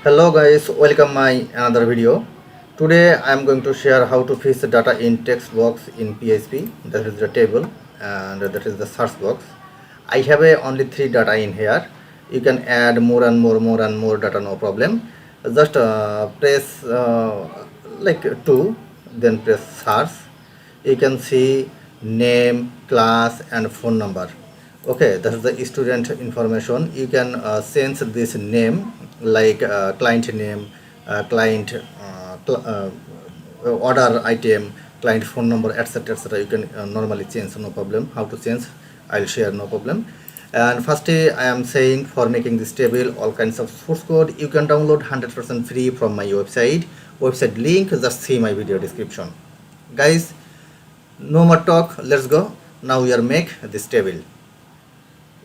Hello guys, welcome my another video. Today I am going to share how to fix the data in text box in PHP. That is the table and that is the search box. I have only 3 data in here. You can add more and more data, no problem. Just press like 2, then press search. You can see name, class and phone number. Okay, that is the student information. You can change this name like client name, client order item, client phone number, etc. You can normally change, no problem. How to change I'll share, no problem. And first I am saying, for making this table all kinds of source code you can download 100% free from my website link, just see my video description. Guys, no more talk, let's go. Now we are make this table.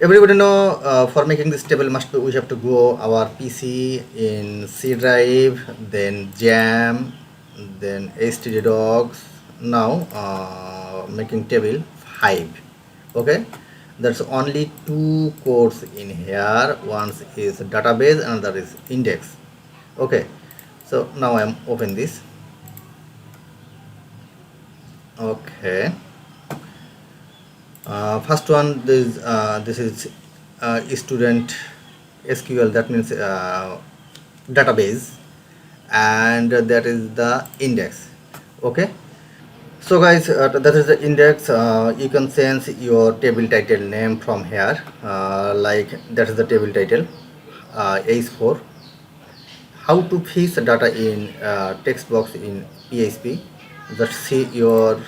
Everybody know for making this table we have to go our PC in C drive, then jam, then stdocs. Now making table 5. Okay, there's only 2 codes in here. One is database, another is index. Okay, so now I am open this. Okay, first one, this is student SQL, that means database, and that is the index. Okay, so guys, that is the index. You can change your table title name from here, like that is the table title, H4. How to fix data in text box in PHP. Just see your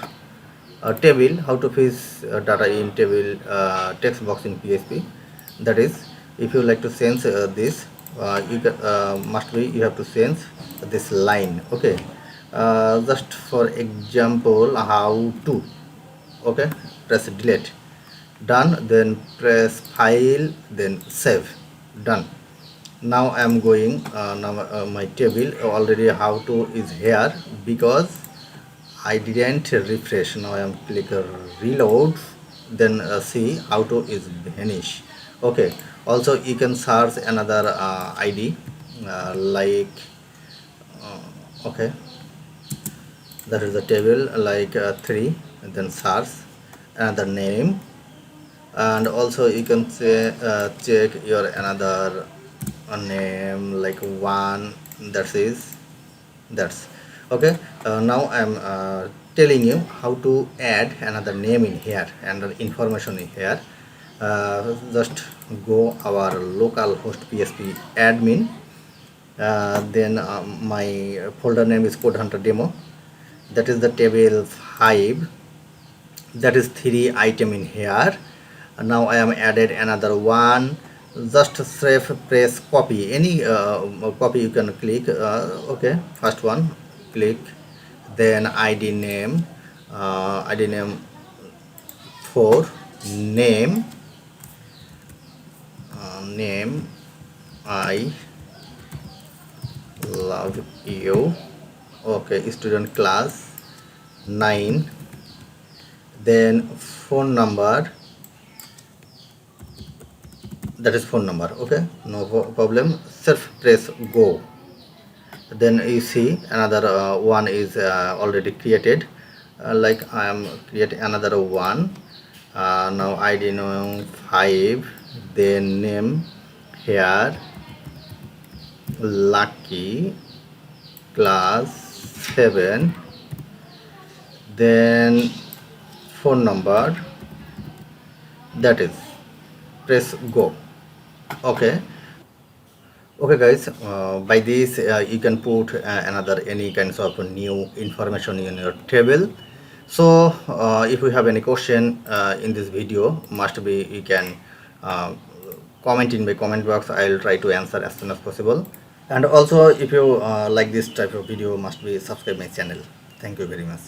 table, how to fix data in table text box in PHP. That is, if you like to change this, you can you have to change this line. Okay, just for example, how to. Okay, press delete, done, then press file, then save, done. Now I am going my table already how to is here, because I didn't refresh. Now I am click reload, then see how to is vanish. Okay, also you can search another ID like okay, that is the table like 3, and then search another name, and also you can say, check your another name like 1, that's okay. Now I'm telling you how to add another name in here and information in here. Just go our local host PHP admin, then my folder name is code hunter demo. That is the table 5. That is 3 item in here. Now I am added another one. Just press copy, any copy you can click. Okay, first one click, then ID name, for name, name I love you. Okay, student class 9, then phone number, that is phone number. Okay, no problem. Self press go, then you see another one is already created, like I am create another one. Now ID name 5, then name here lucky, class 7, then phone number, that is, press go. Okay, guys, by this you can put another any kinds of new information in your table. So if you have any question in this video, must be you can comment in my comment box. I'll try to answer as soon as possible. And also, if you like this type of video, must be subscribe my channel. Thank you very much.